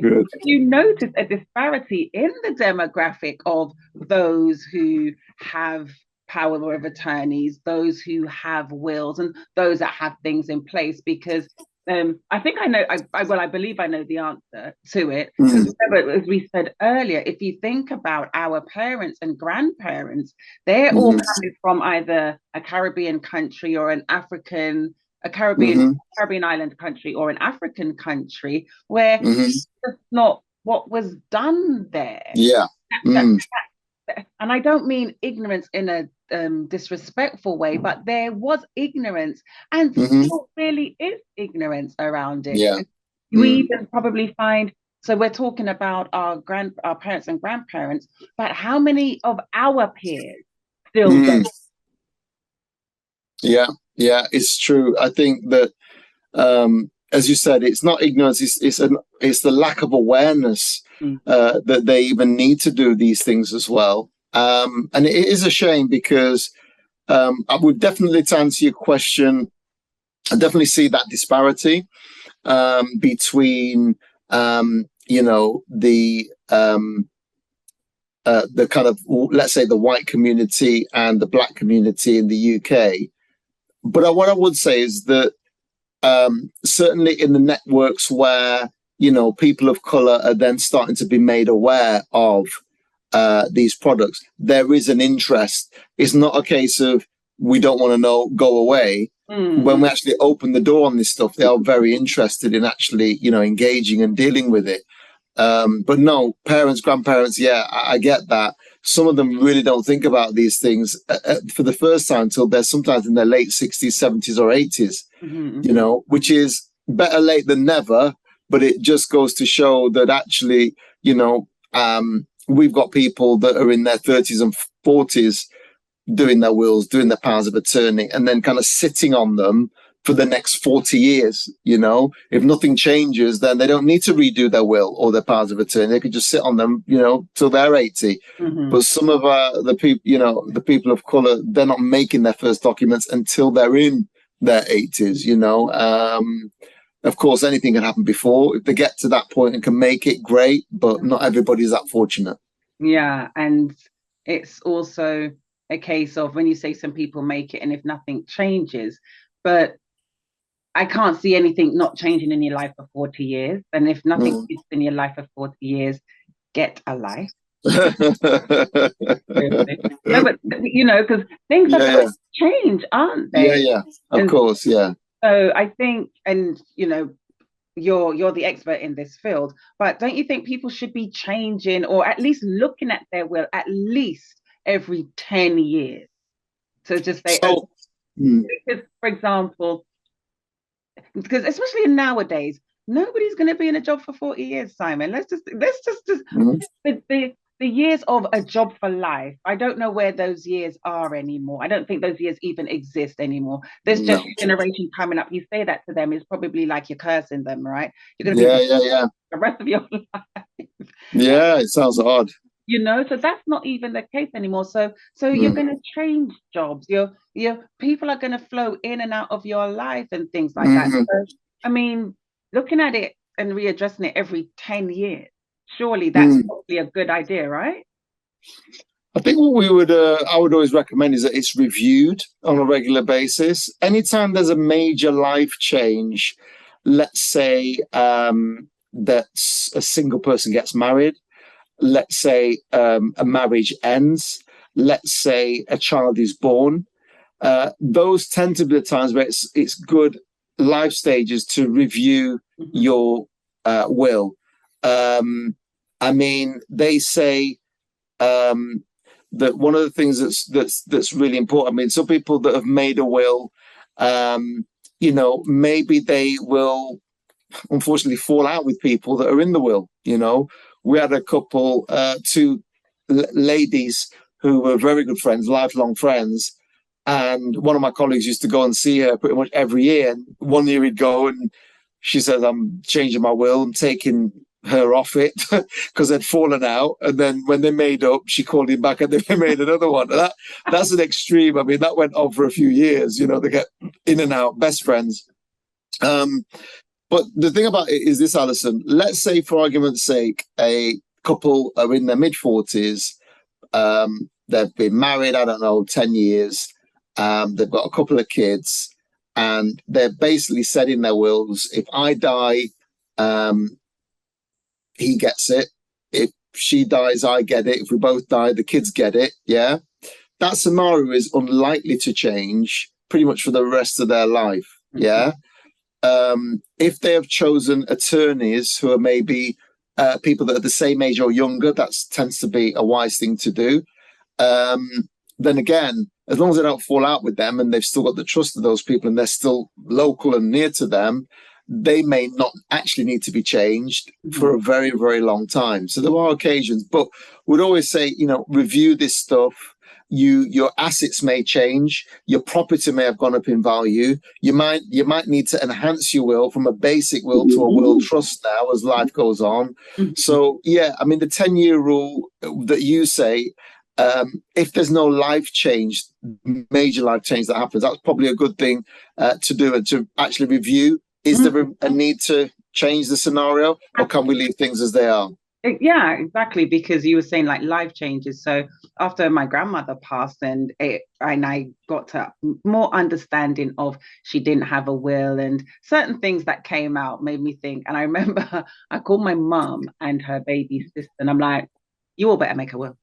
good. You notice a disparity in the demographic of those who have power of attorneys, those who have wills, and those that have things in place, because I think I know, I believe I know the answer to it. Remember, as we said earlier, if you think about our parents and grandparents, they're all coming from either a Caribbean country or a Caribbean island country or an African country, where it's not what was done there. Yeah. And I don't mean ignorance in a disrespectful way, but there was ignorance, and still really is ignorance around it. Yeah. We even probably find, so we're talking about our parents and grandparents, but how many of our peers still don't? Yeah, it's true. I think that as you said, it's not ignorance, it's the lack of awareness that they even need to do these things as well. And it is a shame, because I would definitely, to answer your question, I definitely see that disparity between the kind of, let's say, the white community and the Black community in the UK. But what I would say is that certainly in the networks where people of color are then starting to be made aware of these products, there is an interest. It's not a case of we don't want to know, go away. When we actually open the door on this stuff, they are very interested in actually engaging and dealing with it. But no, parents, grandparents, I get that. Some of them really don't think about these things for the first time until they're sometimes in their late 60s, 70s or 80s, which is better late than never. But it just goes to show that actually, we've got people that are in their 30s and 40s doing their wills, doing their powers of attorney, and then kind of sitting on them for the next 40 years. If nothing changes, then they don't need to redo their will or their powers of attorney. They could just sit on them, till they're 80. But some of the people of color, they're not making their first documents until they're in their 80s, Of course, anything can happen before. If they get to that point and can make it, great, but not everybody's that fortunate. Yeah, and it's also a case of when you say some people make it and if nothing changes, but I can't see anything not changing in your life for 40 years. And if nothing changes in your life for 40 years, get a life. No, but you know, because things are going to change, aren't they? Yeah, of course, yeah. So I think, and you know, you're the expert in this field, but don't you think people should be changing or at least looking at their will at least every 10 years? So just say, because, for example, because especially nowadays, nobody's going to be in a job for 40 years, Simon. Let's just the years of a job for life. I don't know where those years are anymore. I don't think those years even exist anymore. This generation coming up, you say that to them is probably like you're cursing them, right? You're going to be the rest of your life. Yeah, it sounds odd. You know, so that's not even the case anymore. So you're going to change jobs. Your people are going to flow in and out of your life and things like that. So, I mean, looking at it and readdressing it every 10 years, surely that's probably a good idea, right? I think what I would always recommend is that it's reviewed on a regular basis. Anytime there's a major life change, let's say that a single person gets married, let's say a marriage ends, let's say a child is born, those tend to be the times where it's good life stages to review your will. I mean, they say that one of the things that's really important. I mean, some people that have made a will, you know, maybe they will unfortunately fall out with people that are in the will. You know, we had a couple, two ladies who were very good friends, lifelong friends. And one of my colleagues used to go and see her pretty much every year. And one year he'd go and she says, I'm changing my will. I'm taking her off it because they'd fallen out. And then when they made up, she called him back and they made another one. That's an extreme. I mean, that went on for a few years. You know, they get in and out, best friends. But the thing about it is this, Alison, let's say for argument's sake, a couple are in their mid-40s. They've been married, I don't know, 10 years. They've got a couple of kids and they're basically said in their wills, if I die, he gets it. If she dies, I get it. If we both die, the kids get it. Yeah. That scenario is unlikely to change pretty much for the rest of their life. Yeah. If they have chosen attorneys who are maybe people that are the same age or younger, that tends to be a wise thing to do. Then again, as long as they don't fall out with them and they've still got the trust of those people and they're still local and near to them, they may not actually need to be changed for a very, very long time. So there are occasions, but we'd always say, you know, review this stuff. Your assets may change. Your property may have gone up in value. You might need to enhance your will from a basic will to a will trust now as life goes on. So yeah, I mean, the 10-year rule that you say, if there's no life change, major life change that happens, that's probably a good thing to do and to actually review. Is there a need to change the scenario, or can we leave things as they are? Yeah, exactly. Because you were saying like life changes. So after my grandmother passed and I got to more understanding of she didn't have a will and certain things that came out made me think. And I remember I called my mum and her baby sister and I'm like, you all better make a will.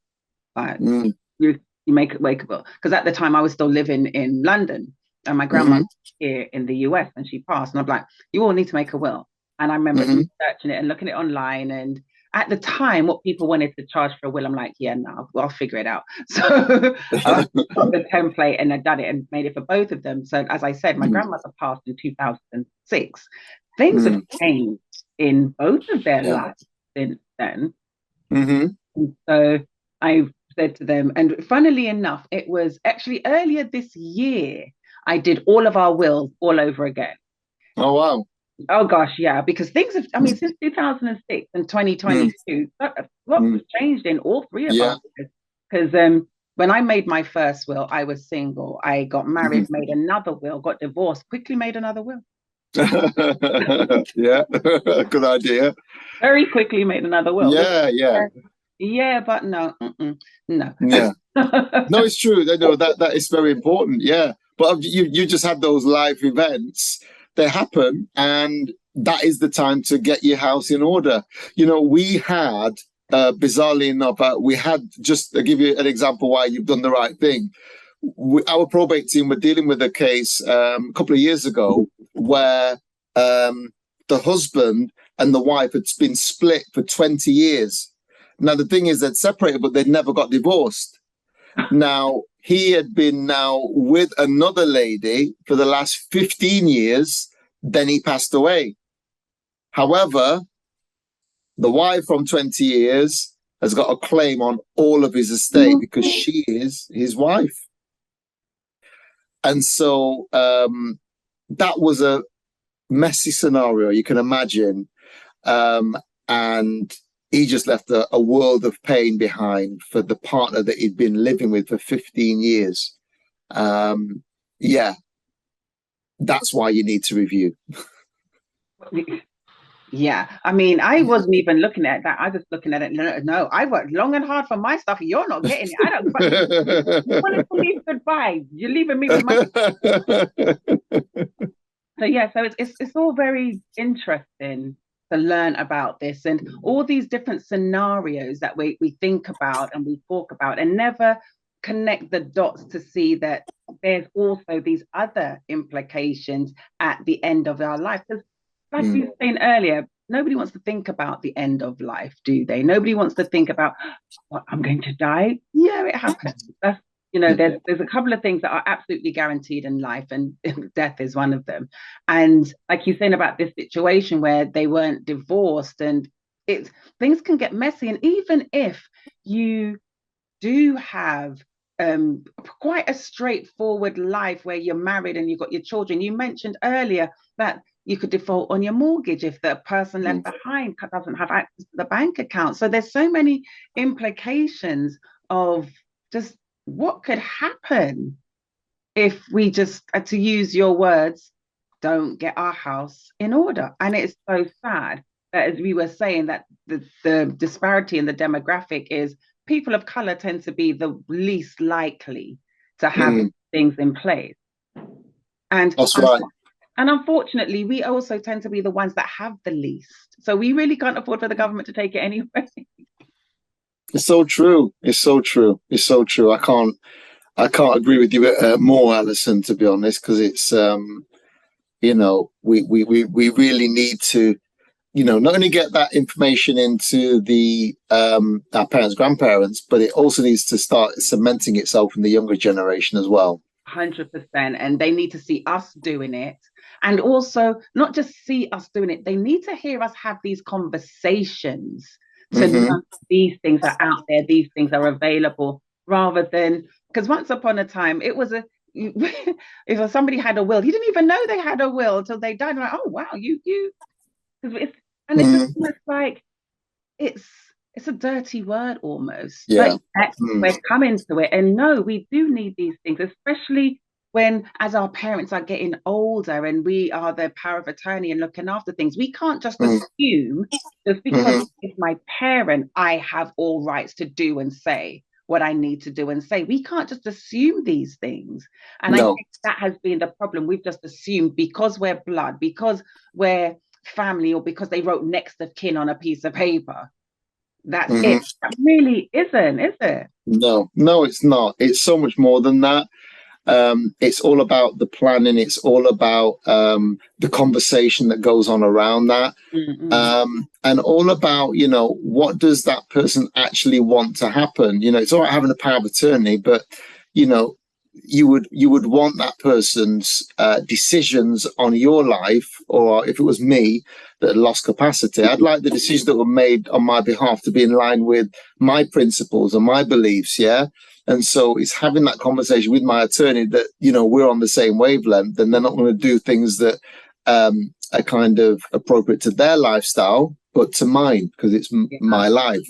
Like, you make a will. Because at the time I was still living in London and my grandma was here in the US and she passed. And I'm like, you all need to make a will. And I remember researching it and looking at it online. And at the time, what people wanted to charge for a will, I'm like, yeah, no, I'll figure it out. So I got the template and I done it and made it for both of them. So as I said, my grandmother passed in 2006. Things have changed in both of their lives since then. And so I said to them, and funnily enough, it was actually earlier this year, I did all of our wills all over again. Oh, wow. Oh gosh, yeah, because things have, I mean, since 2006 and 2022, what was changed in all three of us. Because when I made my first will, I was single. I got married, made another will, got divorced, quickly made another will. Yeah, good idea. Very quickly made another will. Yeah. Yeah, but no, no. Yeah. No, it's true. I know that is very important. Yeah, but you just had those live events. They happen, and that is the time to get your house in order. We had, bizarrely enough, we had, just to give you an example why you've done the right thing. Our probate team were dealing with a case a couple of years ago where the husband and the wife had been split for 20 years. Now, the thing is, they'd separated, but they'd never got divorced. Now, he had been now with another lady for the last 15 years, then he passed away. However, the wife from 20 years has got a claim on all of his estate because she is his wife. And so that was a messy scenario, you can imagine. And he just left a world of pain behind for the partner that he'd been living with for 15 years. Yeah, that's why you need to review. Yeah, I mean, I wasn't even looking at that. I was looking at it. No, I worked long and hard for my stuff. You're not getting it. I don't. You wanted to leave goodbye. You're leaving me with my. So yeah, so it's all very interesting to learn about this and all these different scenarios that we think about and we talk about, and never connect the dots to see that there's also these other implications at the end of our life. Because like we were saying earlier, nobody wants to think about the end of life, do they? Nobody wants to think about, what, I'm going to die. Yeah, it happens. That's, there's a couple of things that are absolutely guaranteed in life, and death is one of them. And like you're saying about this situation where they weren't divorced, and things can get messy. And even if you do have quite a straightforward life where you're married and you've got your children, you mentioned earlier that you could default on your mortgage if the person left behind doesn't have access to the bank account. So there's so many implications of just what could happen if we just, to use your words, don't get our house in order. And it's so sad that, as we were saying, that the disparity in the demographic is people of color tend to be the least likely to have things in place. And that's right. And unfortunately, we also tend to be the ones that have the least. So we really can't afford for the government to take it anyway. It's so true. It's so true. It's so true. I can't agree with you more, Alison, to be honest, because it's we really need to, not only get that information into the our parents, grandparents, but it also needs to start cementing itself in the younger generation as well. 100%. And they need to see us doing it. And also not just see us doing it, they need to hear us have these conversations to know these things are out there, these things are available, rather than, because once upon a time, it was if somebody had a will, you didn't even know they had a will until they died. Like, oh, wow, it's just like, it's a dirty word almost. Yeah. But we're coming to it. And no, we do need these things, especially when, as our parents are getting older and we are the power of attorney and looking after things. We can't just assume just because it's my parent, I have all rights to do and say what I need to do and say. We can't just assume these things. And I think that has been the problem. We've just assumed because we're blood, because we're family, or because they wrote next of kin on a piece of paper, that's it. That really isn't, is it? No, it's not. It's so much more than that. It's all about the planning. It's all about the conversation that goes on around that, and all about, what does that person actually want to happen? It's all right having a power of attorney, but you would want that person's decisions on your life, or if it was me that had lost capacity, I'd like the decisions that were made on my behalf to be in line with my principles and my beliefs. Yeah. And so it's having that conversation with my attorney that, we're on the same wavelength, and they're not going to do things that are kind of appropriate to their lifestyle, but to mine, because it's my life.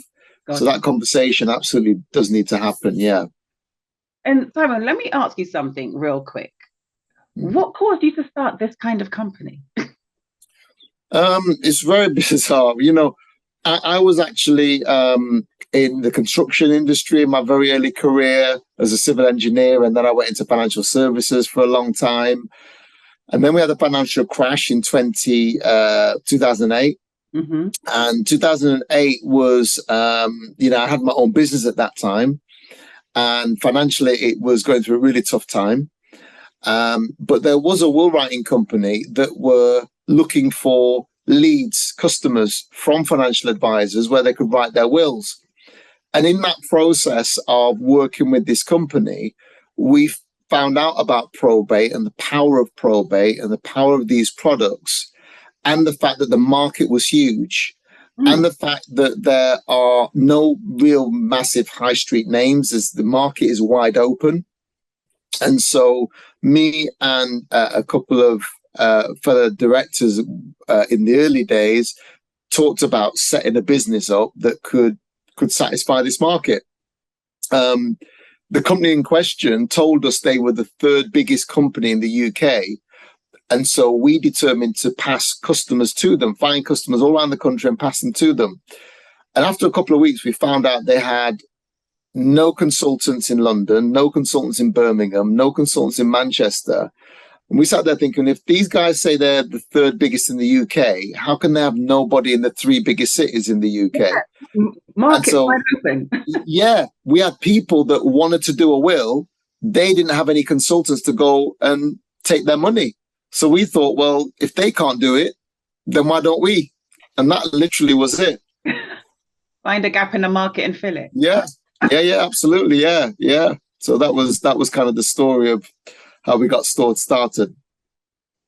So that conversation absolutely does need to happen. Yeah. And Simon, let me ask you something real quick. What caused you to start this kind of company? It's very bizarre. I was actually in the construction industry in my very early career as a civil engineer, and then I went into financial services for a long time. And then we had a financial crash in 2008. Mm-hmm. And 2008 was, I had my own business at that time. And financially, it was going through a really tough time. But there was a will writing company that were looking for leads, customers from financial advisors where they could write their wills. And in that process of working with this company, we found out about probate and the power of probate and the power of these products, and the fact that the market was huge, and the fact that there are no real massive high street names, as the market is wide open. And so me and a couple of fellow directors in the early days talked about setting a business up that could satisfy this market. The company in question told us they were the third biggest company in the UK. And so we determined to pass customers to them, find customers all around the country and pass them to them. And after a couple of weeks, we found out they had no consultants in London, no consultants in Birmingham, no consultants in Manchester. And we sat there thinking, if these guys say they're the third biggest in the UK, how can they have nobody in the three biggest cities in the UK? Yeah. Market wide open. Yeah, we had people that wanted to do a will. They didn't have any consultants to go and take their money. So we thought, well, if they can't do it, then why don't we? And that literally was it. Find a gap in the market and fill it. Yeah, absolutely. Yeah. So that was kind of the story of how we got started.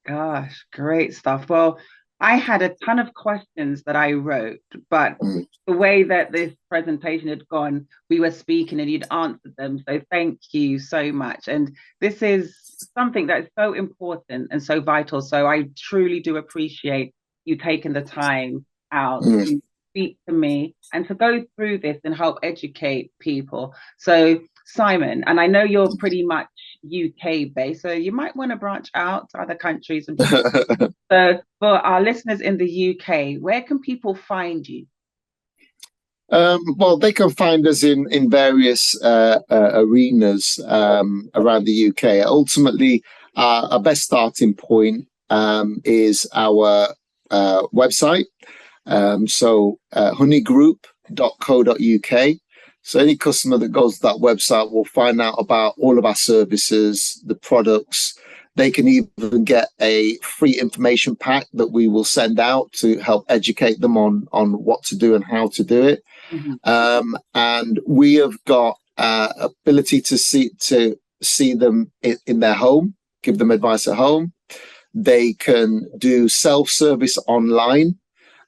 Gosh, great stuff. Well, I had a ton of questions that I wrote, but the way that this presentation had gone, we were speaking and you'd answered them. So thank you so much. And this is something that's so important and so vital. So I truly do appreciate you taking the time out to speak to me and to go through this and help educate people. So Simon, and I know you're pretty much UK based, so you might want to branch out to other countries. And so for our listeners in the UK, where can people find you? Well, they can find us in various arenas around the UK. Ultimately, our best starting point is our website. So honeygroup.co.uk. So any customer that goes to that website will find out about all of our services, the products. They can even get a free information pack that we will send out to help educate them on what to do and how to do it. And we have got ability to see them in their home, give them advice at home. They can do self-service online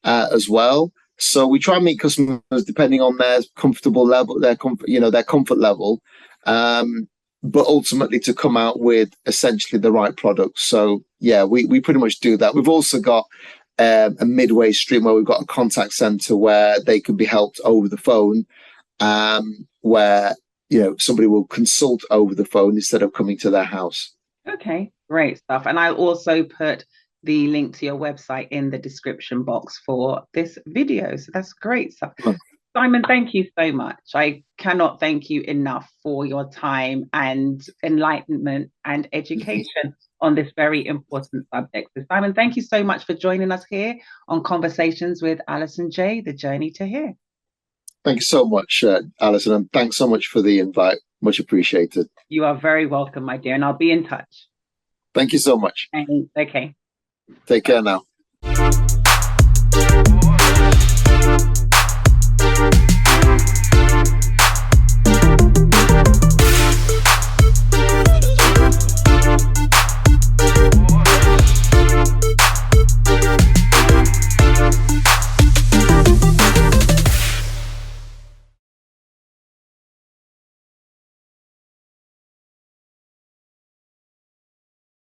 as well. So we try and meet customers depending on their comfortable level, their comfort level, but ultimately to come out with essentially the right product. So yeah, we pretty much do that. We've also got a midway stream where we've got a contact center where they can be helped over the phone, where somebody will consult over the phone instead of coming to their house. Okay, great stuff. And I'll also put the link to your website in the description box for this video. So that's great stuff. Simon, thank you so much. I cannot thank you enough for your time and enlightenment and education on this very important subject. So Simon, thank you so much for joining us here on Conversations with Alison Jaye, The Journey to Here. Thank you so much, Alison, and thanks so much for the invite. Much appreciated. You are very welcome, my dear, and I'll be in touch. Thank you so much. Okay. Take care now.